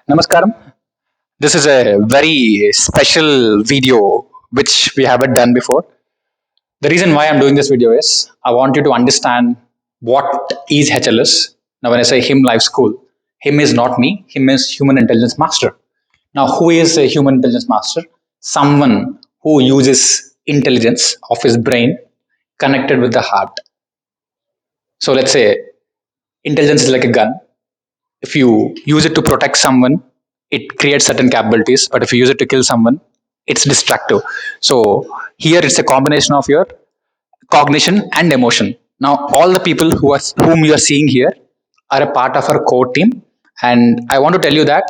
Namaskaram. This is a very special video which we haven't done before. The reason why I'm doing this video is I want you to understand what is HLS. Now, when I say him life school, him is not me, him is human intelligence master. Now, who is a human intelligence master? Someone who uses intelligence of his brain connected with the heart. So, let's say intelligence is like a gun. If you use it to protect someone, it creates certain capabilities. But if you use it to kill someone, it's destructive. So here it's a combination of your cognition and emotion. Now, all the people whom you are seeing here are a part of our core team. And I want to tell you that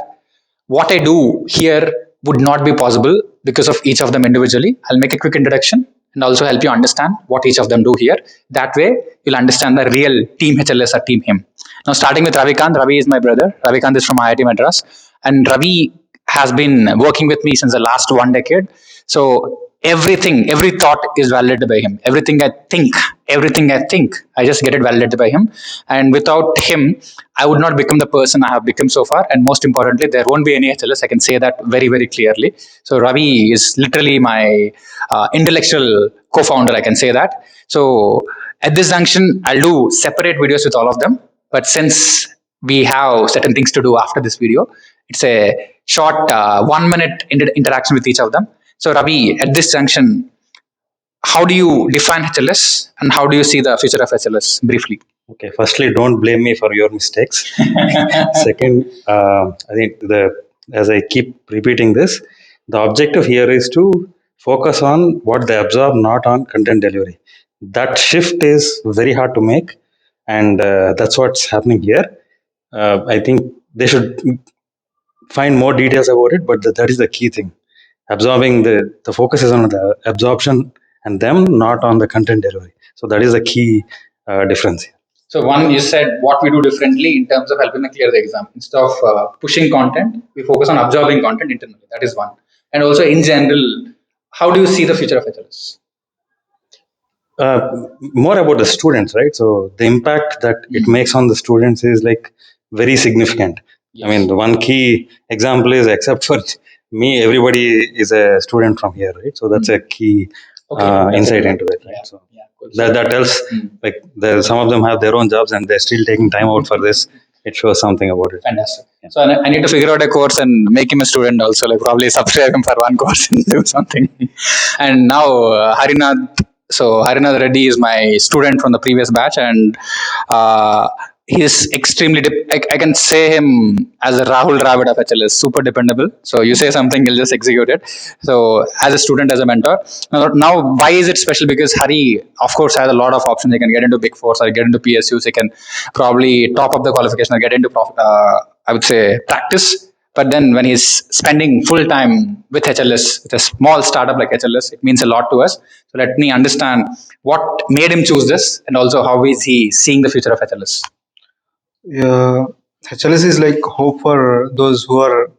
what I do here would not be possible because of each of them individually. I'll make a quick introduction and also help you understand what each of them do here. That way, you'll understand the real team HLS or team him. Now, starting with Ravikant. Ravi is my brother. Ravikant is from IIT Madras. And Ravi has been working with me since the last 1 decade. So everything, every thought is validated by him. Everything I think, I just get it validated by him. And without him, I would not become the person I have become so far. And most importantly, there won't be any HLS. I can say that very, very clearly. So Ravi is literally my intellectual co-founder. I can say that. So at this junction, I'll do separate videos with all of them. But since we have certain things to do after this video, it's a short 1 minute interaction with each of them. So Ravi, at this junction, how do you define HLS and how do you see the future of HLS briefly? Okay, firstly, don't blame me for your mistakes. Second, I think as I keep repeating this, the objective here is to focus on what they absorb, not on content delivery. That shift is very hard to make, and that's what's happening here. I think they should find more details about it, but that is the key thing. Absorbing the focus is on the absorption and them, not on the content delivery. So that is the key difference here. So one, you said what we do differently in terms of helping them clear the exam. Instead of pushing content, we focus on absorbing content internally. That is one. And also in general, how do you see the future of HLS? More about the students, right? So the impact that it makes on the students is like very significant. Yes. I mean, the one key example is, except for me, everybody is a student from here, right? So that's a key insight into it, right? So cool. that tells like some of them have their own jobs and they're still taking time out for this. It shows something about it. Fantastic. Yeah. So I need to figure out a course and make him a student also, like probably subscribe him for one course and do something. And now Harinath. So Harinath Reddy is my student from the previous batch, and he's extremely. I can say him as a Rahul Dravid of HLS, super dependable. So you say something, he'll just execute it. So as a student, as a mentor. Now, why is it special? Because Hari, of course, has a lot of options. He can get into Big Four, or get into PSUs. He can probably top up the qualification or get into, I would say, practice. But then when he's spending full time with HLS, with a small startup like HLS, it means a lot to us. So let me understand what made him choose this and also how is he seeing the future of HLS. Yeah, HLS is like hope for those who are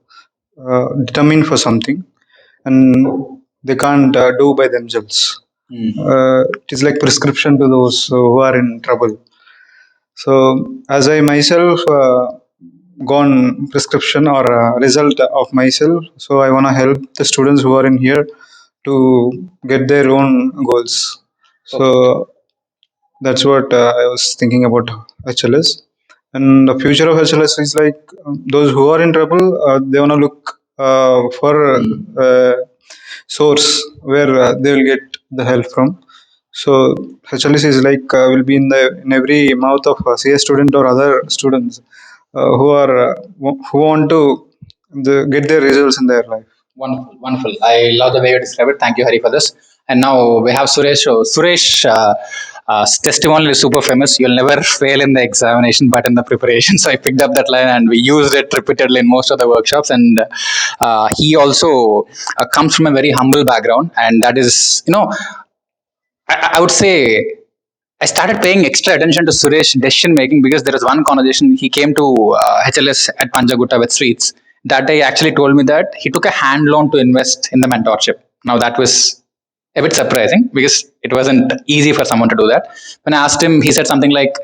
determined for something and they can't do by themselves. It is like prescription to those who are in trouble. So as I myself gone prescription or result of myself, so I want to help the students who are in here to get their own goals. So that's what I was thinking about HLS. And the future of HLS is like those who are in trouble, they want to look for a source where they will get the help from. So HLS is like will be in every mouth of a CS student or other students who want to get their results in their life. Wonderful, wonderful. I love the way you describe it. Thank you, Hari, for this. And now we have Suresh. So Suresh, testimonial is super famous. You'll never fail in the examination, but in the preparation. So I picked up that line and we used it repeatedly in most of the workshops. And he also comes from a very humble background. And that is, I would say I started paying extra attention to Suresh decision making because there was one conversation. He came to HLS at Panjagutta with Streets. That day, he actually told me that he took a hand loan to invest in the mentorship. Now, that was a bit surprising because it wasn't easy for someone to do that. When I asked him, he said something like,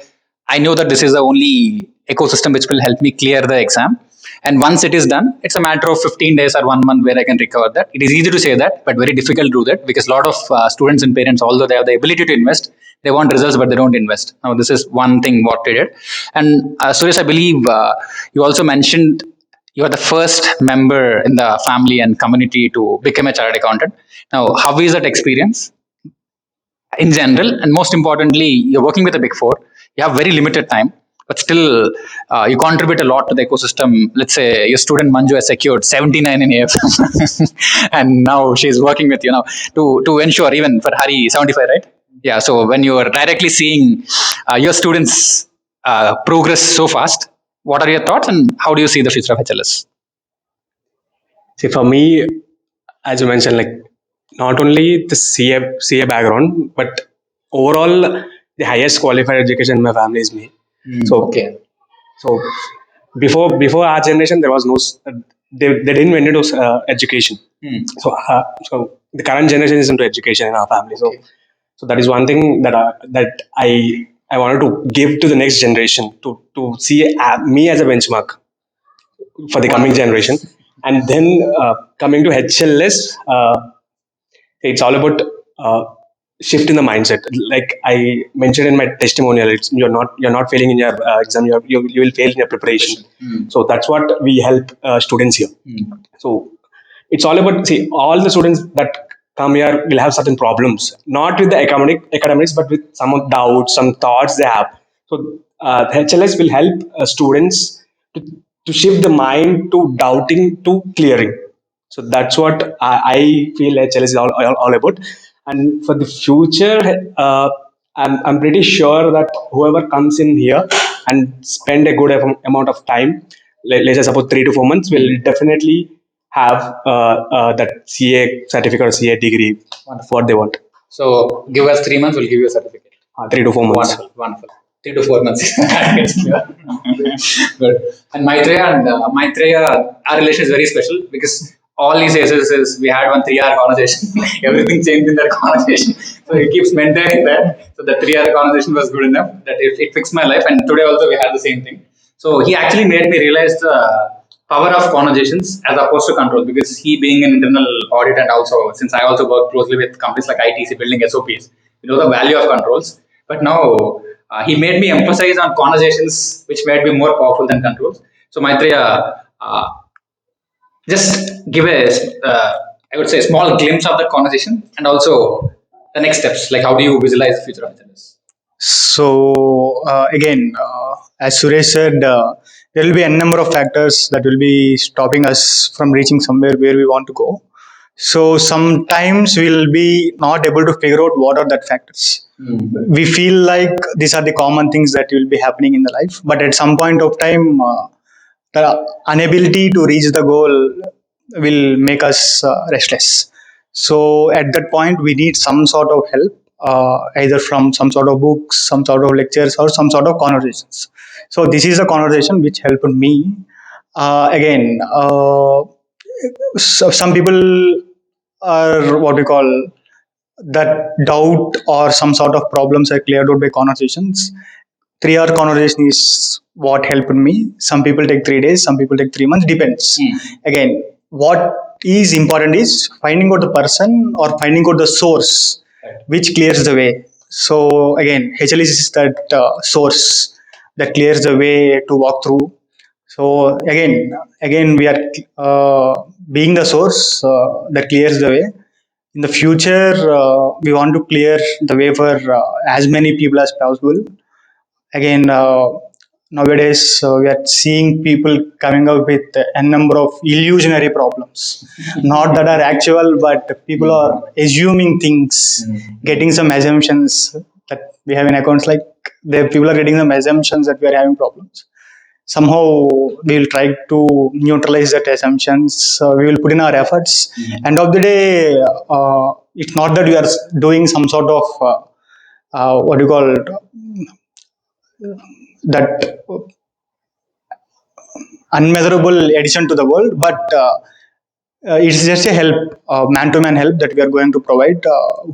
I know that this is the only ecosystem which will help me clear the exam. And once it is done, it's a matter of 15 days or 1 month where I can recover that. It is easy to say that, but very difficult to do that, because a lot of students and parents, although they have the ability to invest, they want results, but they don't invest. Now, this is one thing what they did. And Suresh, I believe you also mentioned you are the first member in the family and community to become a chartered accountant. Now, how is that experience in general? And most importantly, you're working with a big four, you have very limited time, but still you contribute a lot to the ecosystem. Let's say your student Manju has secured 79 in AFM and now she's working with you now to ensure, even for Hari, 75, right? Yeah, so when you are directly seeing your students progress so fast, what are your thoughts and how do you see the future of HLS? See, for me, as you mentioned, like not only the CA background, but overall the highest qualified education in my family is me. So Okay. so before our generation, there was no they didn't introduce education. So the current generation is into education in our family. So Okay. so that is one thing that I wanted to give to the next generation to see me as a benchmark for the coming generation. And then coming to HLS, it's all about shift in the mindset. Like I mentioned in my testimonial, it's you're not failing in your exam. You will fail in your preparation. So that's what we help students here. So it's all about, see, all the students that come here will have certain problems, not with the academics, but with some doubts, some thoughts they have. So HLS will help students to, to shift the mind to doubting to clearing. So that's what I feel HLS is all about. And for the future, I'm pretty sure that whoever comes in here and spend a good amount of time, let's say suppose 3 to 4 months, will definitely have that CA certificate or CA degree, what they want. So give us 3 months, we'll give you a certificate. 3 to 4 months. Wonderful, wonderful. 3 to 4 months. It's clear. Good. And Maitreya, our relation is very special because all he says is we had one 3 hour conversation. Everything changed in that conversation. So he keeps maintaining that. So the 3 hour conversation was good enough that it fixed my life. And today also we had the same thing. So he actually made me realize the power of conversations as opposed to control, because he being an internal audit, and also since I also work closely with companies like ITC building SOPs, you know the value of controls. But now he made me emphasize on conversations, which might be more powerful than controls. So Maitreya, just give a, I would say, a small glimpse of the conversation, and also the next steps. Like, how do you visualize the future of tennis? So again, as Suresh said, there will be a number of factors that will be stopping us from reaching somewhere where we want to go. So sometimes we'll be not able to figure out what are that factors. We feel like these are the common things that will be happening in the life, but at some point of time, the inability to reach the goal will make us restless. So at that point, we need some sort of help, either from some sort of books, some sort of lectures, or some sort of conversations. So this is a conversation which helped me. Again, so some people are what we call that doubt or some sort of problems are cleared out by conversations. 3 hour conversation is what helped me. Some people take 3 days, some people take 3 months, depends. Again, what is important is finding out the person or finding out the source which clears the way. So again, HLS is that source that clears the way to walk through. So again, we are being the source that clears the way. In the future, we want to clear the way for as many people as possible. Again, nowadays we are seeing people coming up with a number of illusionary problems, not that are actual, but people are assuming things, getting some assumptions that we have in accounts. Like the people are getting some assumptions that we are having problems. Somehow we will try to neutralize that assumptions. We will put in our efforts. End of the day, it's not that we are doing some sort of what do you call it, that unmeasurable addition to the world, but it's just a help, man-to-man help that we are going to provide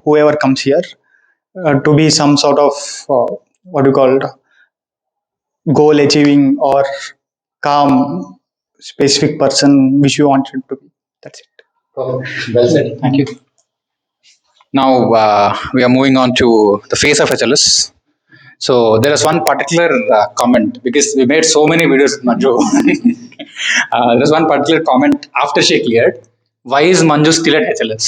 whoever comes here to be some sort of what do you call it, goal achieving or calm specific person which you wanted to be. That's it. Perfect. Well said. Thank you. Now we are moving on to the face of HLS. So there is one particular comment because we made so many videos with Manju. There is one particular comment after she cleared. Why is Manju still at HLS?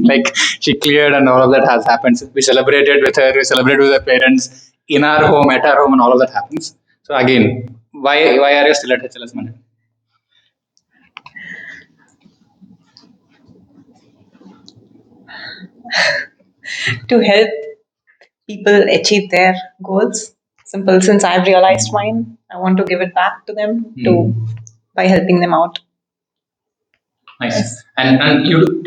Like she cleared and all of that has happened. We celebrated with her. We celebrated with her parents in our home, at our home, and all of that happens. So again, why are you still at HLS, Manju? To help people achieve their goals. Simple. Since I've realized mine, I want to give it back to them to by helping them out. Nice. And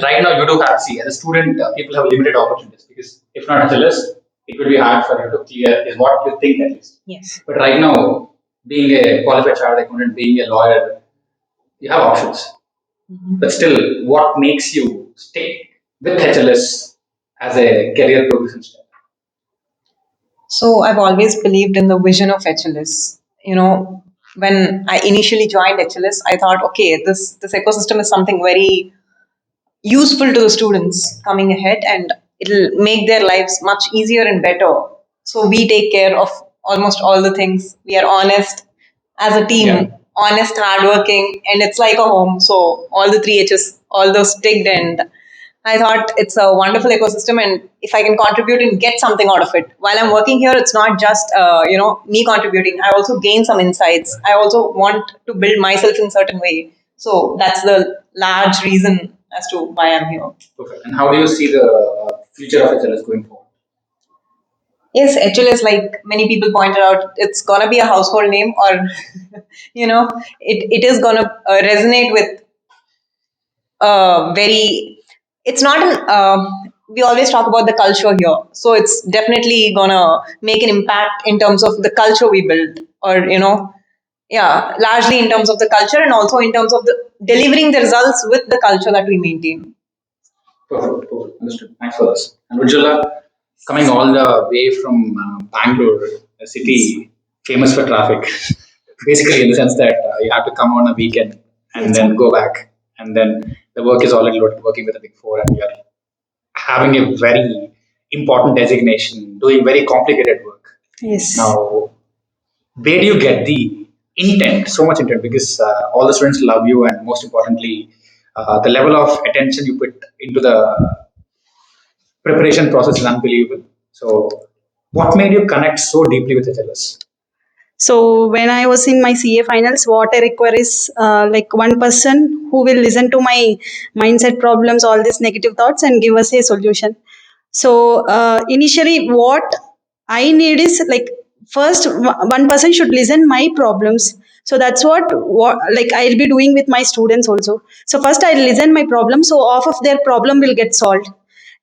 right now you do have, see, as a student, people have limited opportunities because if not HLS, it will be hard for you to clear, is what you think at least. Yes. But right now, being a qualified chartered accountant, being a lawyer, you have options. But still, what makes you stay with HLS as a career progression step? So I've always believed in the vision of HLS. When I initially joined HLS, I thought, okay, this ecosystem is something very useful to the students coming ahead, and it'll make their lives much easier and better. So we take care of almost all the things. We are honest as a team, Yeah. honest, hardworking, and it's like a home. So all the three H's, all those ticked, and I thought it's a wonderful ecosystem, and if I can contribute and get something out of it while I'm working here, it's not just me contributing. I also gain some insights. I also want to build myself in a certain way. So that's the large reason as to why I'm here. Perfect. And how do you see the future of HLS going forward? Yes, HLS, like many people pointed out, it's gonna be a household name, or it is gonna resonate with very. It's not an. We always talk about the culture here, so it's definitely gonna make an impact in terms of the culture we build, or yeah, largely in terms of the culture and also in terms of the delivering the results with the culture that we maintain. Perfect. Perfect. Understood. Thanks for this. And Ujjwala, coming all the way from Bangalore, a city famous for traffic, basically in the sense that you have to come on a weekend and then go back, and then the work is already loaded, working with the Big Four, and you're having a very important designation, doing very complicated work. Yes. Now, where do you get the intent, so much intent? Because all the students love you, and most importantly, the level of attention you put into the preparation process is unbelievable. So, what made you connect so deeply with HLS? So when I was in my CA finals, what I require is like one person who will listen to my mindset problems, all these negative thoughts, and give us a solution. So initially, what I need is like first one person should listen my problems. So that's what like I'll be doing with my students also. So first I'll listen my problem, so off of their problem will get solved.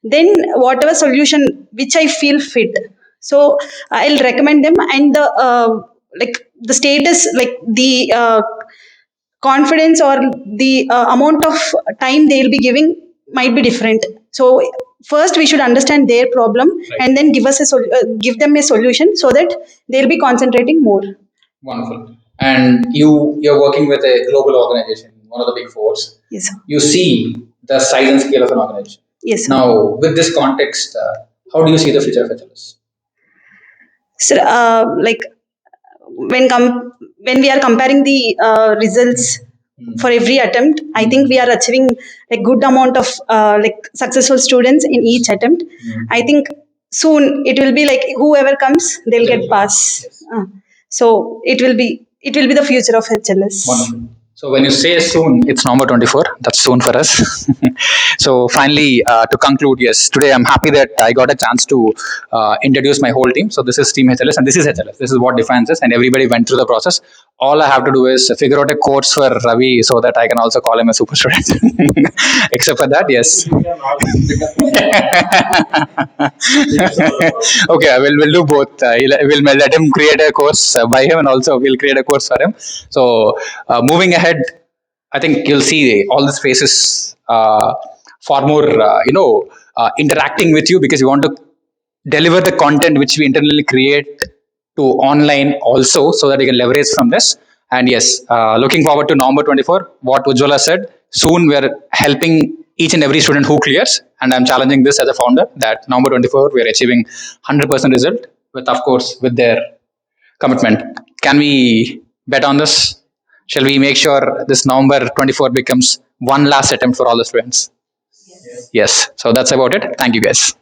Then whatever solution which I feel fit, so I'll recommend them, and the like the status, like the confidence or the amount of time they'll be giving might be different. So first we should understand their problem, Right. and then give them a solution so that they'll be concentrating more. Wonderful. And you're working with a global organization, one of the Big Fours. Yes, sir. You see the size and scale of an organization. Yes, sir. Now, with this context, how do you see the future of HLS? So like when we are comparing the results for every attempt, I think we are achieving a good amount of like successful students in each attempt. I think soon it will be like whoever comes, they'll get pass. Yes. So it will be the future of HLS. Wonderful. So when you say soon, it's November 24. That's soon for us. So finally, to conclude, yes, today I'm happy that I got a chance to introduce my whole team. So this is Team HLS and this is HLS. This is what defines us, and everybody went through the process. All I have to do is figure out a course for Ravi so that I can also call him a super student. Except for that, yes. Okay, we'll do both. We'll let him create a course by him, and also we'll create a course for him. So moving ahead, I think you'll see all these faces far more, interacting with you because we want to deliver the content which we internally create to online also, so that you can leverage from this. And yes, looking forward to November 24. What Ujjwala said, soon we're helping each and every student who clears. And I'm challenging this as a founder that November 24, we're achieving 100% result with, of course, with their commitment. Can we bet on this? Shall we make sure this November 24 becomes one last attempt for all the students? Yes. So that's about it. Thank you, guys.